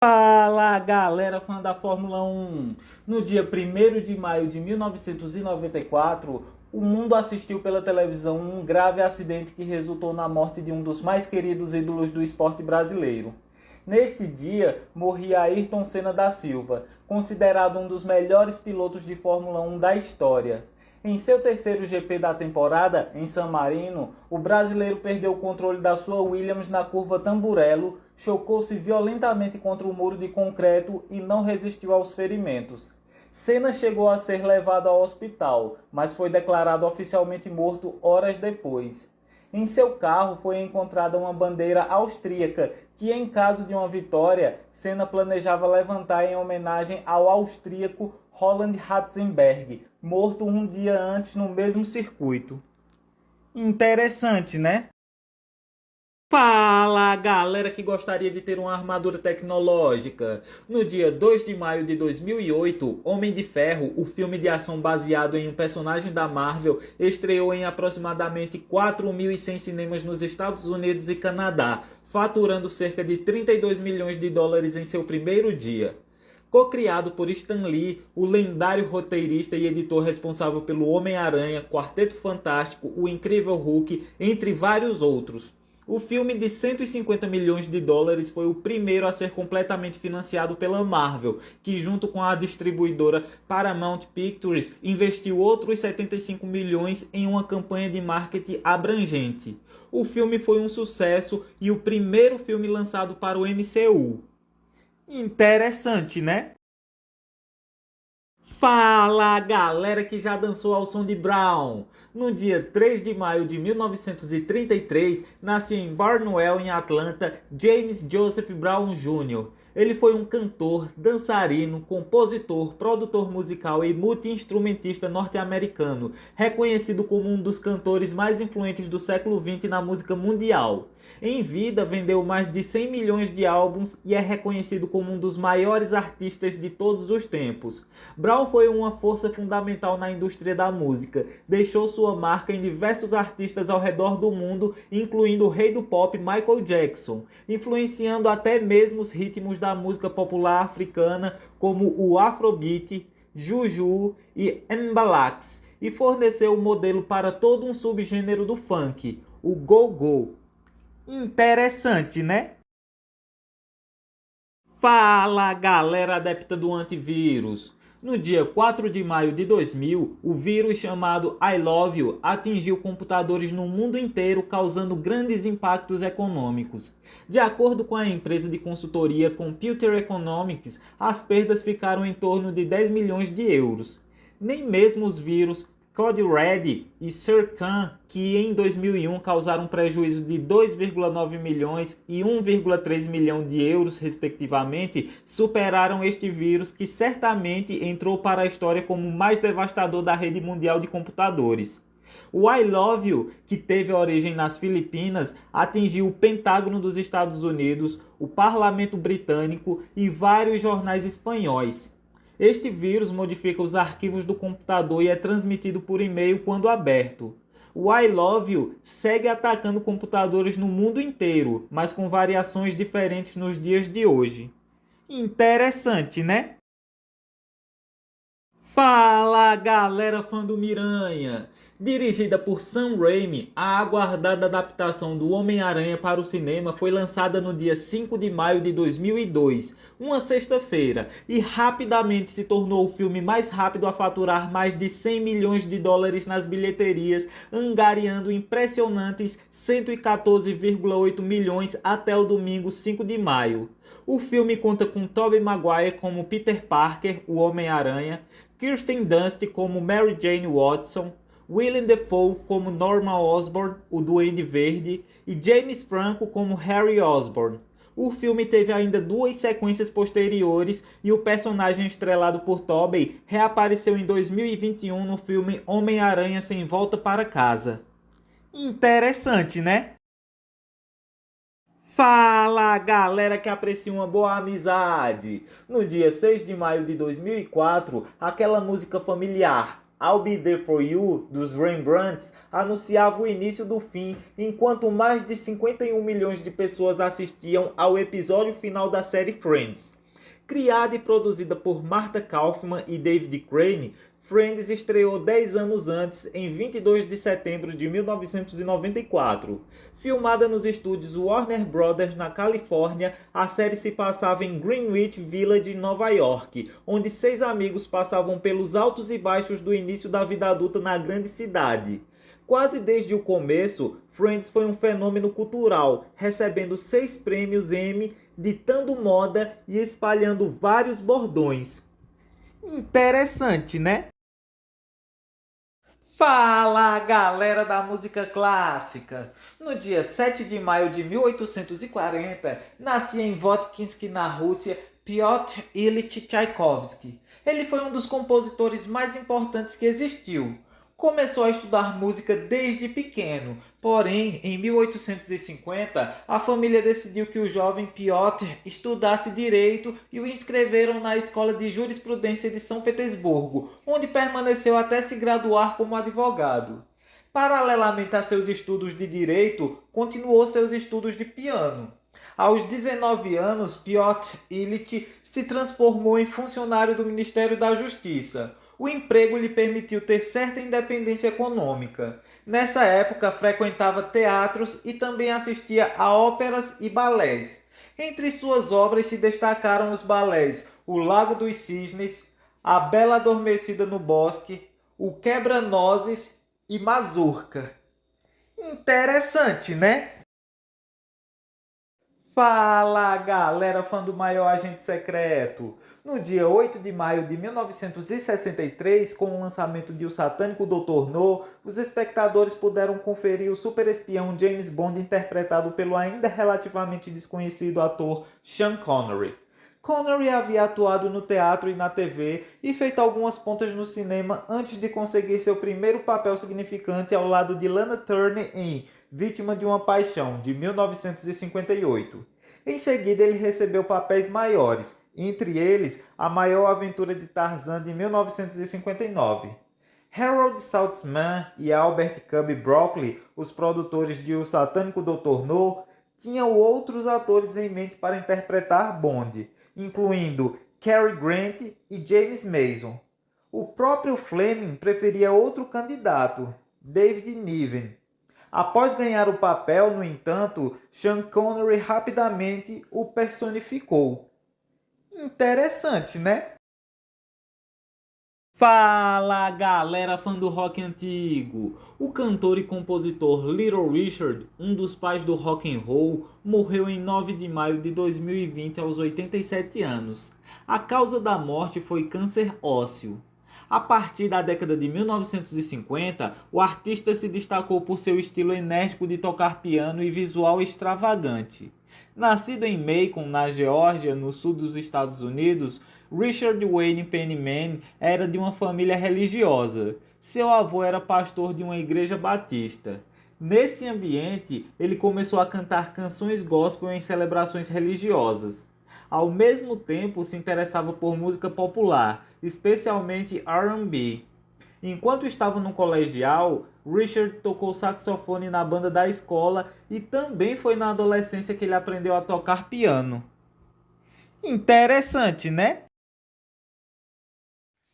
Fala galera fã da Fórmula 1! No dia 1º de maio de 1994, o mundo assistiu pela televisão um grave acidente que resultou na morte de um dos mais queridos ídolos do esporte brasileiro. Neste dia, morria Ayrton Senna da Silva, considerado um dos melhores pilotos de Fórmula 1 da história. Em seu terceiro GP da temporada, em San Marino, o brasileiro perdeu o controle da sua Williams na curva Tamburello, chocou-se violentamente contra o muro de concreto e não resistiu aos ferimentos. Senna chegou a ser levado ao hospital, mas foi declarado oficialmente morto horas depois. Em seu carro foi encontrada uma bandeira austríaca que, em caso de uma vitória, Senna planejava levantar em homenagem ao austríaco Roland Ratzenberger, morto um dia antes no mesmo circuito. Interessante, né? Fala galera que gostaria de ter uma armadura tecnológica! No dia 2 de maio de 2008, Homem de Ferro, o filme de ação baseado em um personagem da Marvel, estreou em aproximadamente 4.100 cinemas nos Estados Unidos e Canadá, faturando cerca de 32 milhões de dólares em seu primeiro dia. Co-criado por Stan Lee, o lendário roteirista e editor responsável pelo Homem-Aranha, Quarteto Fantástico, O Incrível Hulk, entre vários outros. O filme de 150 milhões de dólares foi o primeiro a ser completamente financiado pela Marvel, que junto com a distribuidora Paramount Pictures investiu outros 75 milhões em uma campanha de marketing abrangente. O filme foi um sucesso e o primeiro filme lançado para o MCU. Interessante, né? Fala galera que já dançou ao som de Brown! No dia 3 de maio de 1933, nasceu em Barnwell, em Atlanta, James Joseph Brown Jr. Ele foi um cantor, dançarino, compositor, produtor musical e multi-instrumentista norte-americano, reconhecido como um dos cantores mais influentes do século XX na música mundial. Em vida, vendeu mais de 100 milhões de álbuns e é reconhecido como um dos maiores artistas de todos os tempos. Brown foi uma força fundamental na indústria da música, deixou sua marca em diversos artistas ao redor do mundo, incluindo o rei do pop Michael Jackson, influenciando até mesmo os ritmos da música popular africana como o Afrobeat, Juju e Mbalax, e forneceu o modelo para todo um subgênero do funk, o go-go. Interessante, né? Fala galera adepta do antivírus! No dia 4 de maio de 2000, o vírus chamado I Love You atingiu computadores no mundo inteiro, causando grandes impactos econômicos. De acordo com a empresa de consultoria Computer Economics, as perdas ficaram em torno de 10 milhões de euros. Nem mesmo os vírus Code Red e Sircan, que em 2001 causaram prejuízo de 2,9 milhões e 1,3 milhão de euros, respectivamente, superaram este vírus que certamente entrou para a história como o mais devastador da rede mundial de computadores. O I Love You, que teve origem nas Filipinas, atingiu o Pentágono dos Estados Unidos, o Parlamento Britânico e vários jornais espanhóis. Este vírus modifica os arquivos do computador e é transmitido por e-mail quando aberto. O I Love You segue atacando computadores no mundo inteiro, mas com variações diferentes nos dias de hoje. Interessante, né? Fala galera fã do Miranha! Dirigida por Sam Raimi, a aguardada adaptação do Homem-Aranha para o cinema foi lançada no dia 5 de maio de 2002, uma sexta-feira, e rapidamente se tornou o filme mais rápido a faturar mais de 100 milhões de dólares nas bilheterias, angariando impressionantes 114,8 milhões até o domingo 5 de maio. O filme conta com Tobey Maguire como Peter Parker, o Homem-Aranha, Kirsten Dunst como Mary Jane Watson, Willem Dafoe como Norman Osborn, o Duende Verde, e James Franco como Harry Osborn. O filme teve ainda duas sequências posteriores e o personagem estrelado por Tobey reapareceu em 2021 no filme Homem-Aranha Sem Volta para Casa. Interessante, né? Fala galera que aprecia uma boa amizade! No dia 6 de maio de 2004, aquela música familiar I'll Be There For You, dos Rembrandts, anunciava o início do fim, enquanto mais de 51 milhões de pessoas assistiam ao episódio final da série Friends. Criada e produzida por Martha Kauffman e David Crane, Friends estreou 10 anos antes, em 22 de setembro de 1994. Filmada nos estúdios Warner Brothers na Califórnia, a série se passava em Greenwich Village, Nova York, onde 6 amigos passavam pelos altos e baixos do início da vida adulta na grande cidade. Quase desde o começo, Friends foi um fenômeno cultural, recebendo 6 prêmios Emmy, ditando moda e espalhando vários bordões. Interessante, né? Fala, galera da música clássica! No dia 7 de maio de 1840, nascia em Votkinsk, na Rússia, Piotr Ilyich Tchaikovsky. Ele foi um dos compositores mais importantes que existiu. Começou a estudar música desde pequeno, porém, em 1850, a família decidiu que o jovem Piotr estudasse direito e o inscreveram na Escola de Jurisprudência de São Petersburgo, onde permaneceu até se graduar como advogado. Paralelamente a seus estudos de direito, continuou seus estudos de piano. Aos 19 anos, Piotr Ilyich se transformou em funcionário do Ministério da Justiça. O emprego lhe permitiu ter certa independência econômica. Nessa época, frequentava teatros e também assistia a óperas e balés. Entre suas obras se destacaram os balés O Lago dos Cisnes, A Bela Adormecida no Bosque, O Quebra-Nozes e Mazurca. Interessante, né? Fala, galera fã do maior agente secreto! No dia 8 de maio de 1963, com o lançamento de O Satânico Dr. No, os espectadores puderam conferir o super-espião James Bond interpretado pelo ainda relativamente desconhecido ator Sean Connery. Connery havia atuado no teatro e na TV e feito algumas pontas no cinema antes de conseguir seu primeiro papel significante ao lado de Lana Turner em Vítima de uma Paixão, de 1958. Em seguida, ele recebeu papéis maiores, entre eles A Maior Aventura de Tarzan, de 1959. Harold Saltzman e Albert Cubby Broccoli, os produtores de O Satânico Dr. No, tinham outros atores em mente para interpretar Bond, incluindo Cary Grant e James Mason. O próprio Fleming preferia outro candidato, David Niven. Após ganhar o papel, no entanto, Sean Connery rapidamente o personificou. Interessante, né? Fala, galera fã do rock antigo! O cantor e compositor Little Richard, um dos pais do rock and roll, morreu em 9 de maio de 2020 aos 87 anos. A causa da morte foi câncer ósseo. A partir da década de 1950, o artista se destacou por seu estilo enérgico de tocar piano e visual extravagante. Nascido em Macon, na Geórgia, no sul dos Estados Unidos, Richard Wayne Penniman era de uma família religiosa. Seu avô era pastor de uma igreja batista. Nesse ambiente, ele começou a cantar canções gospel em celebrações religiosas. Ao mesmo tempo, se interessava por música popular, especialmente R&B. Enquanto estava no colegial, Richard tocou saxofone na banda da escola e também foi na adolescência que ele aprendeu a tocar piano. Interessante, né?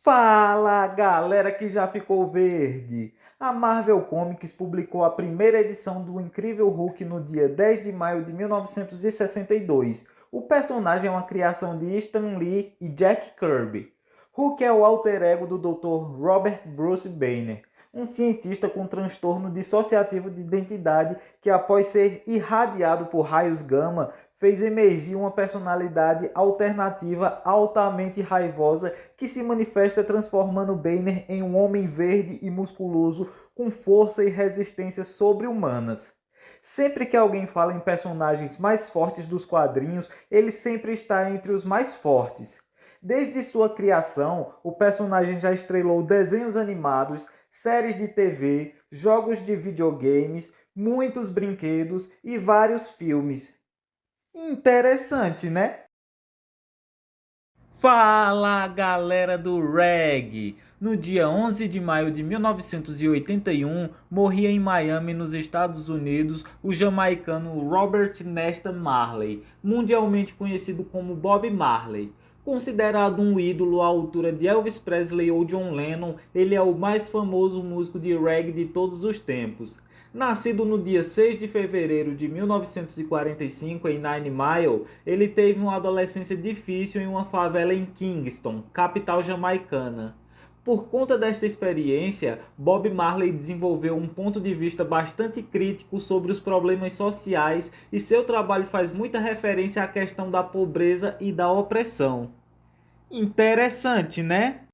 Fala, galera que já ficou verde! A Marvel Comics publicou a primeira edição do Incrível Hulk no dia 10 de maio de 1962. O personagem é uma criação de Stan Lee e Jack Kirby. Hulk é o alter ego do Dr. Robert Bruce Banner, um cientista com transtorno dissociativo de identidade que, após ser irradiado por raios gama, fez emergir uma personalidade alternativa altamente raivosa que se manifesta transformando Banner em um homem verde e musculoso com força e resistência sobre-humanas. Sempre que alguém fala em personagens mais fortes dos quadrinhos, ele sempre está entre os mais fortes. Desde sua criação, o personagem já estrelou desenhos animados, séries de TV, jogos de videogames, muitos brinquedos e vários filmes. Interessante, né? Fala, galera do reggae! No dia 11 de maio de 1981, morria em Miami, nos Estados Unidos, o jamaicano Robert Nesta Marley, mundialmente conhecido como Bob Marley. Considerado um ídolo à altura de Elvis Presley ou John Lennon, ele é o mais famoso músico de reggae de todos os tempos. Nascido no dia 6 de fevereiro de 1945 em Nine Mile, ele teve uma adolescência difícil em uma favela em Kingston, capital jamaicana. Por conta desta experiência, Bob Marley desenvolveu um ponto de vista bastante crítico sobre os problemas sociais e seu trabalho faz muita referência à questão da pobreza e da opressão. Interessante, né?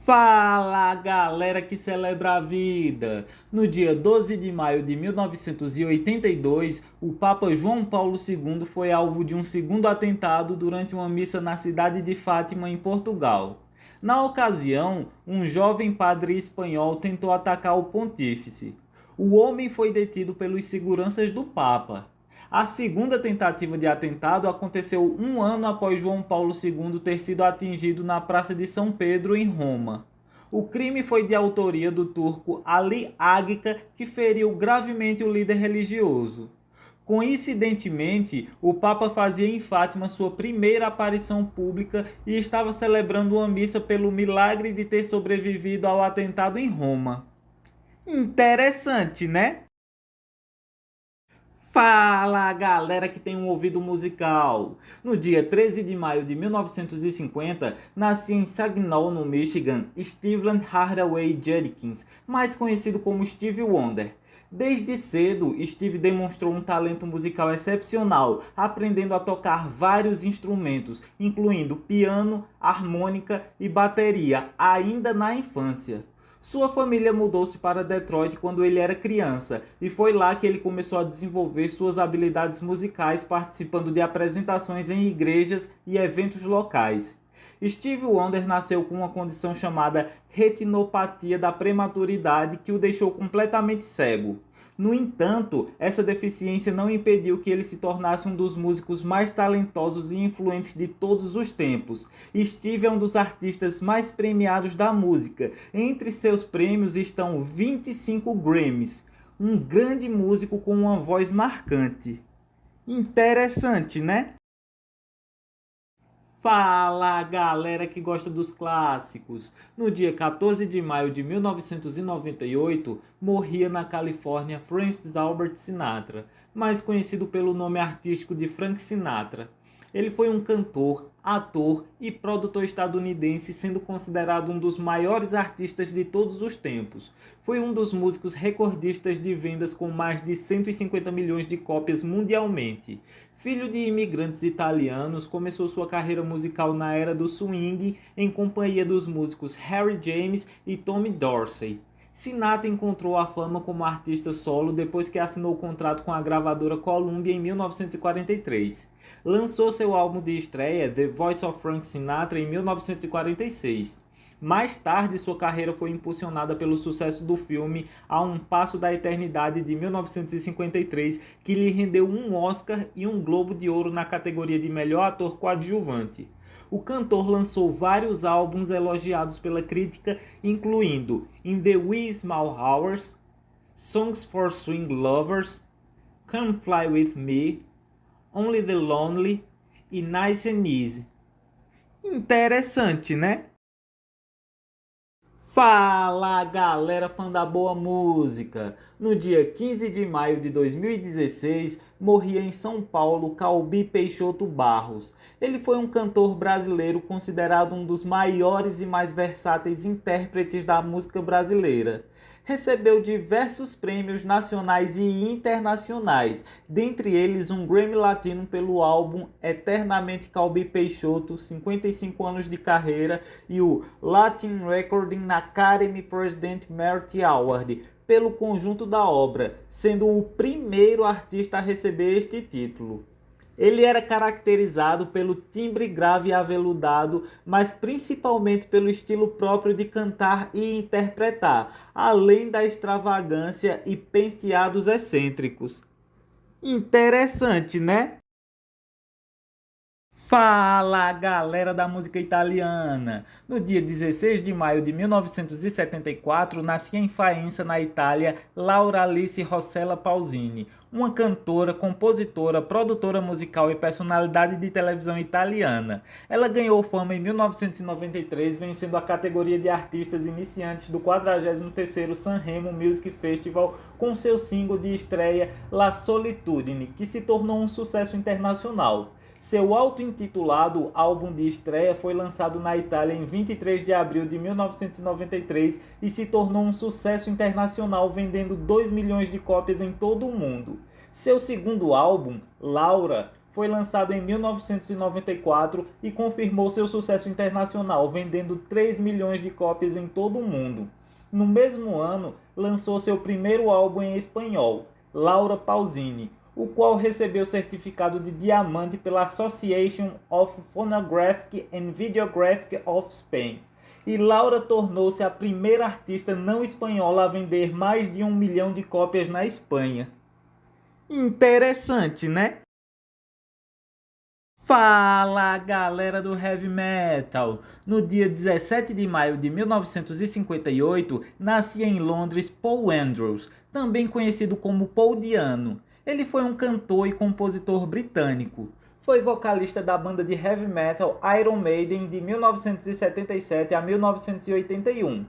Fala, galera que celebra a vida! No dia 12 de maio de 1982, o Papa João Paulo II foi alvo de um segundo atentado durante uma missa na cidade de Fátima, em Portugal. Na ocasião, um jovem padre espanhol tentou atacar o pontífice. O homem foi detido pelos seguranças do Papa. A segunda tentativa de atentado aconteceu um ano após João Paulo II ter sido atingido na Praça de São Pedro, em Roma. O crime foi de autoria do turco Ali Agca, que feriu gravemente o líder religioso. Coincidentemente, o Papa fazia em Fátima sua primeira aparição pública e estava celebrando uma missa pelo milagre de ter sobrevivido ao atentado em Roma. Interessante, né? Fala, galera que tem um ouvido musical! No dia 13 de maio de 1950, nascia em Saginaw, no Michigan, Stephen Hardaway Judkins, mais conhecido como Stevie Wonder. Desde cedo, Steve demonstrou um talento musical excepcional, aprendendo a tocar vários instrumentos, incluindo piano, harmônica e bateria, ainda na infância. Sua família mudou-se para Detroit quando ele era criança, e foi lá que ele começou a desenvolver suas habilidades musicais, participando de apresentações em igrejas e eventos locais. Stevie Wonder nasceu com uma condição chamada retinopatia da prematuridade, que o deixou completamente cego. No entanto, essa deficiência não impediu que ele se tornasse um dos músicos mais talentosos e influentes de todos os tempos. Steve é um dos artistas mais premiados da música. Entre seus prêmios estão 25 Grammys. Um grande músico com uma voz marcante. Interessante, né? Fala, galera que gosta dos clássicos! No dia 14 de maio de 1998, morria na Califórnia Francis Albert Sinatra, mais conhecido pelo nome artístico de Frank Sinatra. Ele foi um cantor, ator e produtor estadunidense, sendo considerado um dos maiores artistas de todos os tempos. Foi um dos músicos recordistas de vendas, com mais de 150 milhões de cópias mundialmente. Filho de imigrantes italianos, começou sua carreira musical na era do swing em companhia dos músicos Harry James e Tommy Dorsey. Sinatra encontrou a fama como artista solo depois que assinou contrato com a gravadora Columbia em 1943. Lançou seu álbum de estreia, The Voice of Frank Sinatra, em 1946. Mais tarde, sua carreira foi impulsionada pelo sucesso do filme A Um Passo da Eternidade, de 1953, que lhe rendeu um Oscar e um Globo de Ouro na categoria de melhor ator coadjuvante. O cantor lançou vários álbuns elogiados pela crítica, incluindo In the Wee Small Hours, Songs for Swing Lovers, Come Fly With Me, Only the Lonely e Nice and Easy. Interessante, né? Fala, galera fã da boa música! No dia 15 de maio de 2016, morria em São Paulo Calbi Peixoto Barros. Ele foi um cantor brasileiro considerado um dos maiores e mais versáteis intérpretes da música brasileira. Recebeu diversos prêmios nacionais e internacionais, dentre eles um Grammy Latino pelo álbum Eternamente Calbi Peixoto, 55 anos de carreira, e o Latin Recording Academy President Merit Award pelo conjunto da obra, sendo o primeiro artista a receber este título. Ele era caracterizado pelo timbre grave e aveludado, mas principalmente pelo estilo próprio de cantar e interpretar, além da extravagância e penteados excêntricos. Interessante, né? Fala, galera da música italiana! No dia 16 de maio de 1974, nascia em Faenza, na Itália, Laura Alice Rossella Pausini, uma cantora, compositora, produtora musical e personalidade de televisão italiana. Ela ganhou fama em 1993, vencendo a categoria de artistas iniciantes do 43º Sanremo Music Festival com seu single de estreia La Solitudine, que se tornou um sucesso internacional. Seu auto-intitulado álbum de estreia foi lançado na Itália em 23 de abril de 1993 e se tornou um sucesso internacional, vendendo 2 milhões de cópias em todo o mundo. Seu segundo álbum, Laura, foi lançado em 1994 e confirmou seu sucesso internacional, vendendo 3 milhões de cópias em todo o mundo. No mesmo ano, lançou seu primeiro álbum em espanhol, Laura Pausini, o qual recebeu certificado de diamante pela Association of Phonographic and Videographic of Spain. E Laura tornou-se a primeira artista não espanhola a vender mais de 1 milhão de cópias na Espanha. Interessante, né? Fala, galera do Heavy Metal! No dia 17 de maio de 1958, nascia em Londres Paul Andrews, também conhecido como Paul Di'Anno. Ele foi um cantor e compositor britânico. Foi vocalista da banda de heavy metal Iron Maiden de 1977 a 1981.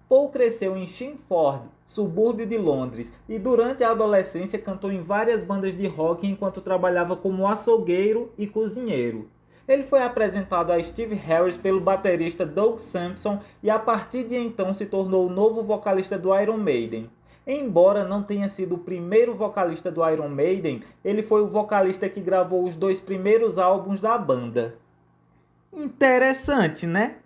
Paul cresceu em Chingford, subúrbio de Londres, e durante a adolescência cantou em várias bandas de rock enquanto trabalhava como açougueiro e cozinheiro. Ele foi apresentado a Steve Harris pelo baterista Doug Sampson e a partir de então se tornou o novo vocalista do Iron Maiden. Embora não tenha sido o primeiro vocalista do Iron Maiden, ele foi o vocalista que gravou os 2 primeiros álbuns da banda. Interessante, né?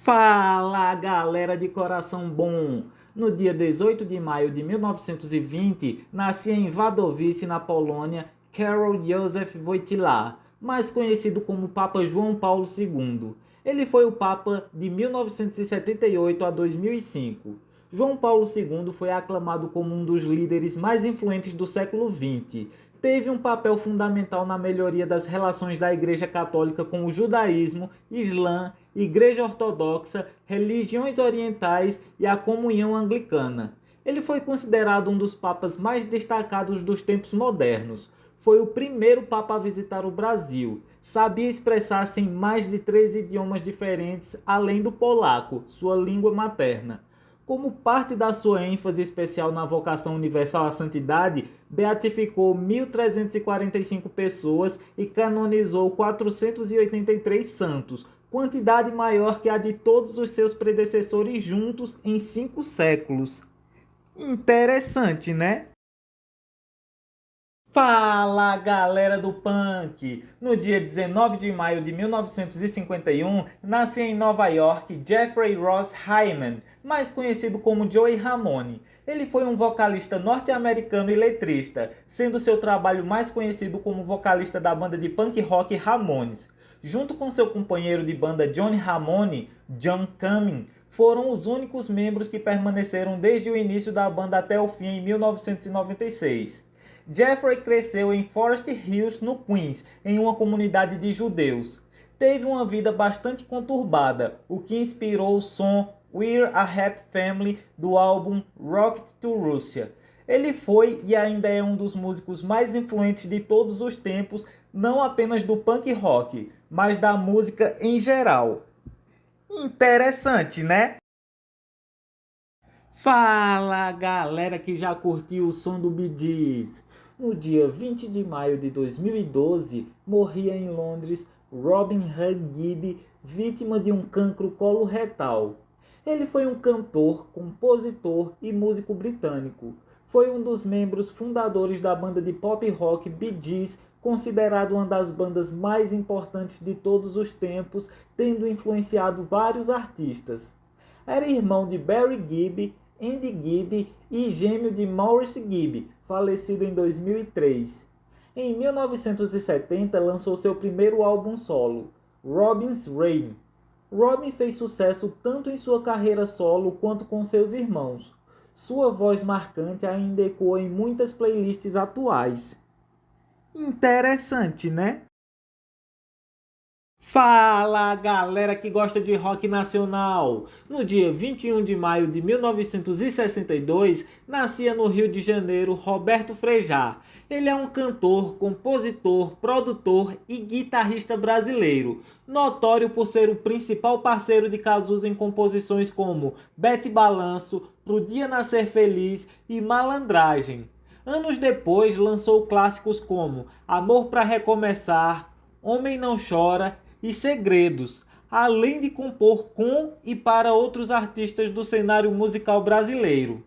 Fala, galera de coração bom! No dia 18 de maio de 1920, nascia em Wadowice, na Polônia, Karol Józef Wojtyła, mais conhecido como Papa João Paulo II. Ele foi o Papa de 1978 a 2005. João Paulo II foi aclamado como um dos líderes mais influentes do século XX. Teve um papel fundamental na melhoria das relações da Igreja Católica com o judaísmo, Islã, Igreja Ortodoxa, religiões orientais e a comunhão anglicana. Ele foi considerado um dos papas mais destacados dos tempos modernos. Foi o primeiro papa a visitar o Brasil. Sabia expressar-se em mais de 3 idiomas diferentes, além do polaco, sua língua materna. Como parte da sua ênfase especial na vocação universal à santidade, beatificou 1.345 pessoas e canonizou 483 santos, quantidade maior que a de todos os seus predecessores juntos em 5 séculos. Interessante, né? Fala, galera do punk! No dia 19 de maio de 1951, nasce em Nova York Jeffrey Ross Hyman, mais conhecido como Joey Ramone. Ele foi um vocalista norte-americano e letrista, sendo seu trabalho mais conhecido como vocalista da banda de punk rock Ramones. Junto com seu companheiro de banda Johnny Ramone, John Cumming, foram os únicos membros que permaneceram desde o início da banda até o fim em 1996. Jeffrey cresceu em Forest Hills, no Queens, em uma comunidade de judeus. Teve uma vida bastante conturbada, o que inspirou o som We're a Happy Family do álbum Rocket to Russia. Ele foi e ainda é um dos músicos mais influentes de todos os tempos, não apenas do punk rock, mas da música em geral. Interessante, né? Fala, galera que já curtiu o som do Bee Gees. No dia 20 de maio de 2012, morria em Londres Robin Hood Gibb, vítima de um cancro coloretal. Ele foi um cantor, compositor e músico britânico. Foi um dos membros fundadores da banda de pop rock Bee Gees, considerado uma das bandas mais importantes de todos os tempos, tendo influenciado vários artistas. Era irmão de Barry Gibb, Andy Gibb e gêmeo de Maurice Gibb, falecido em 2003. Em 1970 lançou seu primeiro álbum solo, Robin's Reign. Robin fez sucesso tanto em sua carreira solo quanto com seus irmãos. Sua voz marcante ainda ecoa em muitas playlists atuais. Interessante, né? Fala, galera que gosta de rock nacional! No dia 21 de maio de 1962, nascia no Rio de Janeiro Roberto Frejá. Ele é um cantor, compositor, produtor e guitarrista brasileiro, notório por ser o principal parceiro de Cazuza em composições como Bete Balanço, Pro Dia Nascer Feliz e Malandragem. Anos depois, lançou clássicos como Amor pra Recomeçar, Homem Não Chora e Segredos, além de compor com e para outros artistas do cenário musical brasileiro.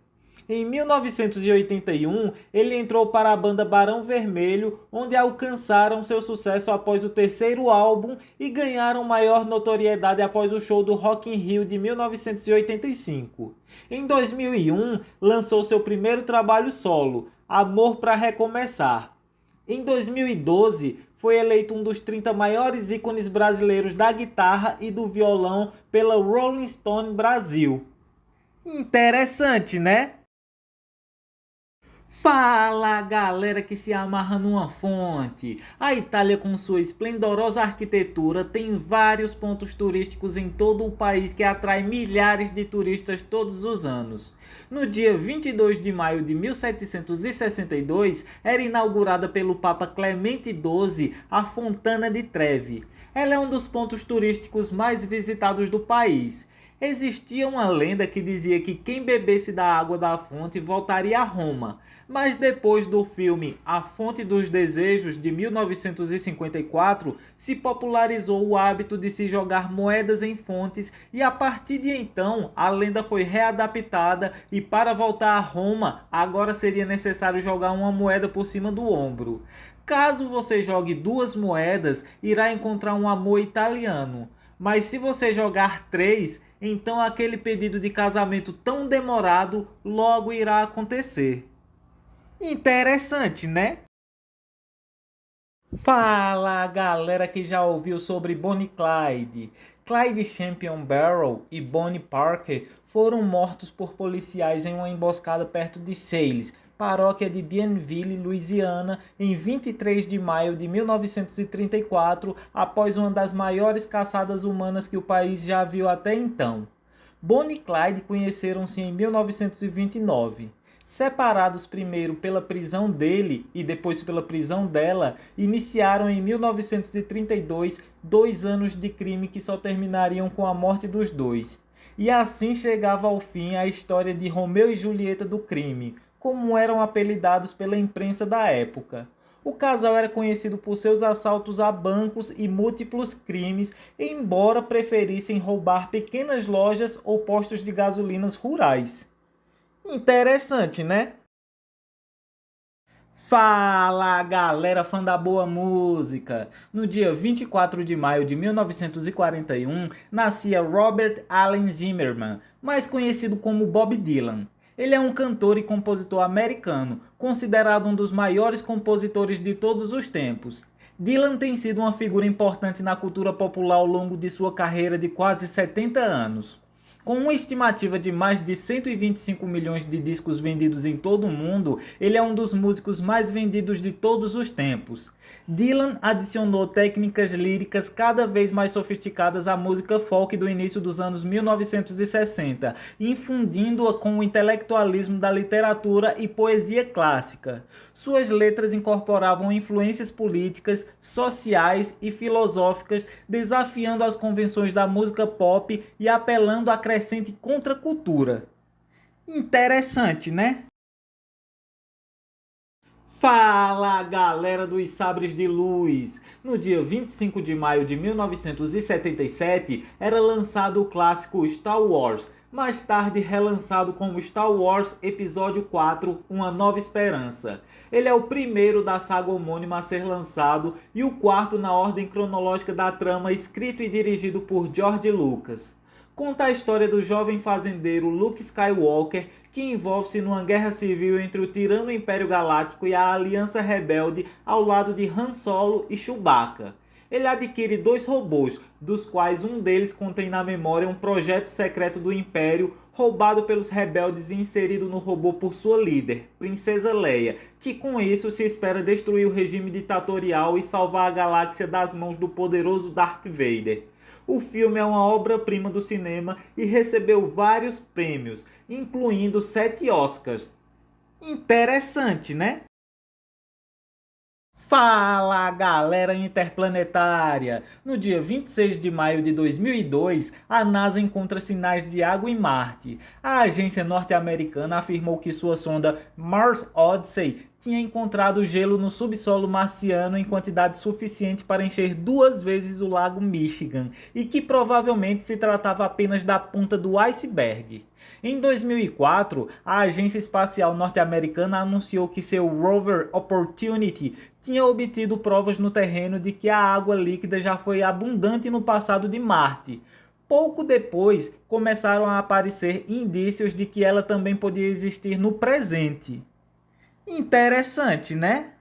Em 1981, ele entrou para a banda Barão Vermelho, onde alcançaram seu sucesso após o terceiro álbum e ganharam maior notoriedade após o show do Rock in Rio de 1985. Em 2001, lançou seu primeiro trabalho solo, Amor pra Recomeçar. Em 2012, foi eleito um dos 30 maiores ícones brasileiros da guitarra e do violão pela Rolling Stone Brasil. Interessante, né? Fala, galera que se amarra numa fonte! A Itália, com sua esplendorosa arquitetura, tem vários pontos turísticos em todo o país que atrai milhares de turistas todos os anos. No dia 22 de maio de 1762, era inaugurada pelo Papa Clemente XII a Fontana di Trevi. Ela é um dos pontos turísticos mais visitados do país. Existia uma lenda que dizia que quem bebesse da água da fonte voltaria a Roma, mas depois do filme A Fonte dos Desejos, de 1954, se popularizou o hábito de se jogar moedas em fontes e a partir de então a lenda foi readaptada e para voltar a Roma agora seria necessário jogar uma moeda por cima do ombro. Caso você jogue 2 moedas, irá encontrar um amor italiano. Mas se você jogar 3, então aquele pedido de casamento tão demorado logo irá acontecer. Interessante, né? Fala, galera que já ouviu sobre Bonnie e Clyde. Clyde Champion Barrow e Bonnie Parker foram mortos por policiais em uma emboscada perto de Sales, paróquia de Bienville, Louisiana, em 23 de maio de 1934, após uma das maiores caçadas humanas que o país já viu até então. Bonnie e Clyde conheceram-se em 1929. Separados primeiro pela prisão dele e depois pela prisão dela, iniciaram em 1932 2 anos de crime que só terminariam com a morte dos dois. E assim chegava ao fim a história de Romeu e Julieta do crime, como eram apelidados pela imprensa da época. O casal era conhecido por seus assaltos a bancos e múltiplos crimes, embora preferissem roubar pequenas lojas ou postos de gasolinas rurais. Interessante, né? Fala, galera fã da boa música! No dia 24 de maio de 1941, nascia Robert Allen Zimmerman, mais conhecido como Bob Dylan. Ele é um cantor e compositor americano, considerado um dos maiores compositores de todos os tempos. Dylan tem sido uma figura importante na cultura popular ao longo de sua carreira de quase 70 anos. Com uma estimativa de mais de 125 milhões de discos vendidos em todo o mundo, ele é um dos músicos mais vendidos de todos os tempos. Dylan adicionou técnicas líricas cada vez mais sofisticadas à música folk do início dos anos 1960, infundindo-a com o intelectualismo da literatura e poesia clássica. Suas letras incorporavam influências políticas, sociais e filosóficas, desafiando as convenções da música pop e apelando à crescente contracultura. Interessante, né? Fala, galera dos Sabres de Luz! No dia 25 de maio de 1977, era lançado o clássico Star Wars, mais tarde relançado como Star Wars Episódio 4, Uma Nova Esperança. Ele é o primeiro da saga homônima a ser lançado e o quarto na ordem cronológica da trama, escrito e dirigido por George Lucas. Conta a história do jovem fazendeiro Luke Skywalker, que envolve-se numa guerra civil entre o tirano Império Galáctico e a Aliança Rebelde ao lado de Han Solo e Chewbacca. Ele adquire 2 robôs, dos quais um deles contém na memória um projeto secreto do Império roubado pelos rebeldes e inserido no robô por sua líder, Princesa Leia, que com isso se espera destruir o regime ditatorial e salvar a galáxia das mãos do poderoso Darth Vader. O filme é uma obra-prima do cinema e recebeu vários prêmios, incluindo 7 Oscars. Interessante, né? Fala, galera interplanetária! No dia 26 de maio de 2002, a NASA encontra sinais de água em Marte. A agência norte-americana afirmou que sua sonda Mars Odyssey tinha encontrado gelo no subsolo marciano em quantidade suficiente para encher 2 vezes o lago Michigan e que provavelmente se tratava apenas da ponta do iceberg. Em 2004, a agência espacial norte-americana anunciou que seu rover Opportunity tinha obtido provas no terreno de que a água líquida já foi abundante no passado de Marte. Pouco depois, começaram a aparecer indícios de que ela também podia existir no presente. Interessante, né?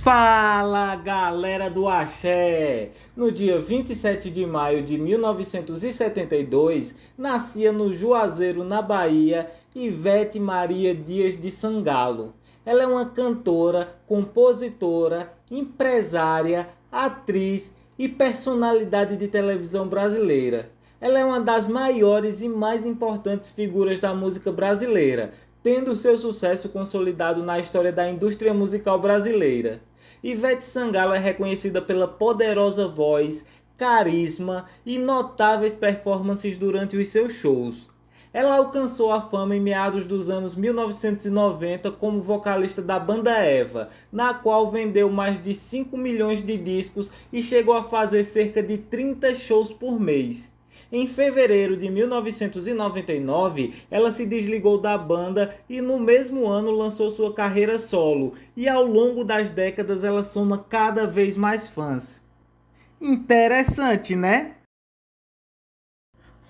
Fala, galera do Axé! No dia 27 de maio de 1972, nascia no Juazeiro, na Bahia, Ivete Maria Dias de Sangalo. Ela é uma cantora, compositora, empresária, atriz e personalidade de televisão brasileira. Ela é uma das maiores e mais importantes figuras da música brasileira, tendo seu sucesso consolidado na história da indústria musical brasileira. Ivete Sangalo é reconhecida pela poderosa voz, carisma e notáveis performances durante os seus shows. Ela alcançou a fama em meados dos anos 1990 como vocalista da banda Eva, na qual vendeu mais de 5 milhões de discos e chegou a fazer cerca de 30 shows por mês. Em fevereiro de 1999, ela se desligou da banda e no mesmo ano lançou sua carreira solo, e ao longo das décadas ela soma cada vez mais fãs. Interessante, né?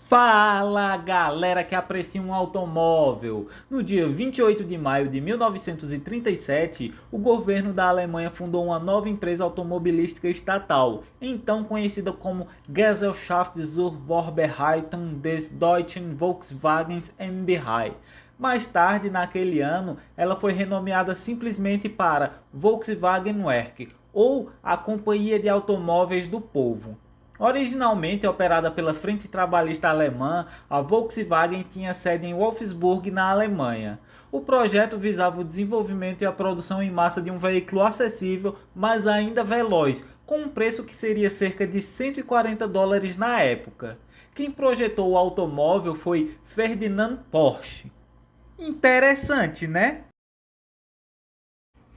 Fala, galera que aprecia um automóvel! No dia 28 de maio de 1937, o governo da Alemanha fundou uma nova empresa automobilística estatal, então conhecida como Gesellschaft zur Vorbereitung des Deutschen Volkswagens MBH. Mais tarde, naquele ano, ela foi renomeada simplesmente para Volkswagen Werk, ou a Companhia de Automóveis do Povo. Originalmente operada pela Frente Trabalhista Alemã, a Volkswagen tinha sede em Wolfsburg, na Alemanha. O projeto visava o desenvolvimento e a produção em massa de um veículo acessível, mas ainda veloz, com um preço que seria cerca de $140 na época. Quem projetou o automóvel foi Ferdinand Porsche. Interessante, né?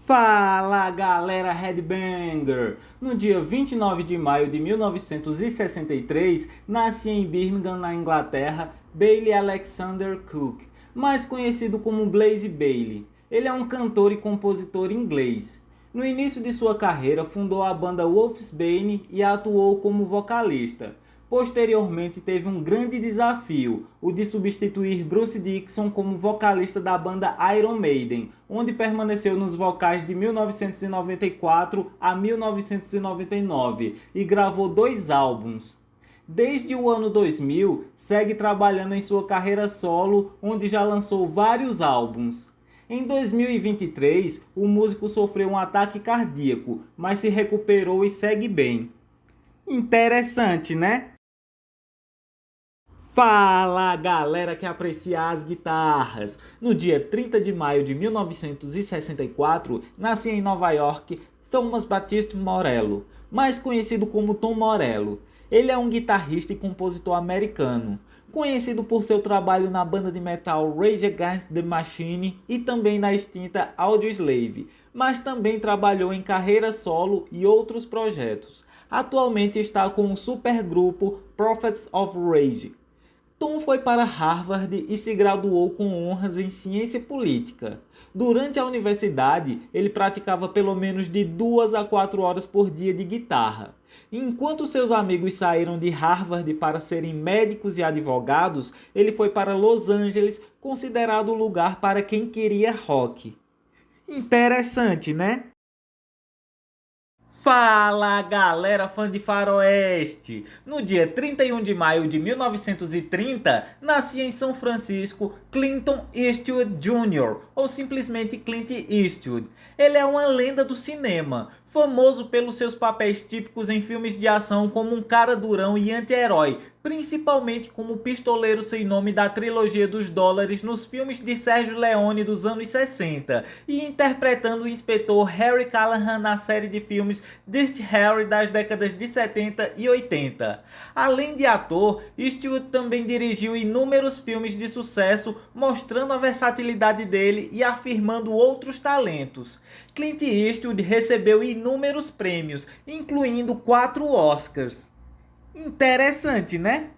Fala, galera Headbanger! No dia 29 de maio de 1963, nasce em Birmingham, na Inglaterra, Bailey Alexander Cook, mais conhecido como Blaze Bayley. Ele é um cantor e compositor inglês. No início de sua carreira, fundou a banda Wolfsbane e atuou como vocalista. Posteriormente, teve um grande desafio, o de substituir Bruce Dickinson como vocalista da banda Iron Maiden, onde permaneceu nos vocais de 1994 a 1999 e gravou 2 álbuns. Desde o ano 2000, segue trabalhando em sua carreira solo, onde já lançou vários álbuns. Em 2023, o músico sofreu um ataque cardíaco, mas se recuperou e segue bem. Interessante, né? Fala, galera que aprecia as guitarras! No dia 30 de maio de 1964, nascia em Nova York Thomas Baptiste Morello, mais conhecido como Tom Morello. Ele é um guitarrista e compositor americano, conhecido por seu trabalho na banda de metal Rage Against the Machine e também na extinta Audioslave, mas também trabalhou em carreira solo e outros projetos. Atualmente está com o supergrupo Prophets of Rage. Tom foi para Harvard e se graduou com honras em ciência política. Durante a universidade, ele praticava pelo menos de 2 a 4 horas por dia de guitarra. Enquanto seus amigos saíram de Harvard para serem médicos e advogados, ele foi para Los Angeles, considerado o lugar para quem queria rock. Interessante, né? Fala, galera fã de faroeste! No dia 31 de maio de 1930, nascia em São Francisco Clinton Eastwood Jr., ou simplesmente Clint Eastwood. Ele é uma lenda do cinema, famoso pelos seus papéis típicos em filmes de ação como um cara durão e anti-herói, principalmente como o pistoleiro sem nome da trilogia dos dólares nos filmes de Sergio Leone dos anos 60, e interpretando o inspetor Harry Callahan na série de filmes Dirty Harry das décadas de 70 e 80. Além de ator, Eastwood também dirigiu inúmeros filmes de sucesso, mostrando a versatilidade dele e afirmando outros talentos. Clint Eastwood recebeu inúmeros prêmios, incluindo 4 Oscars. Interessante, né?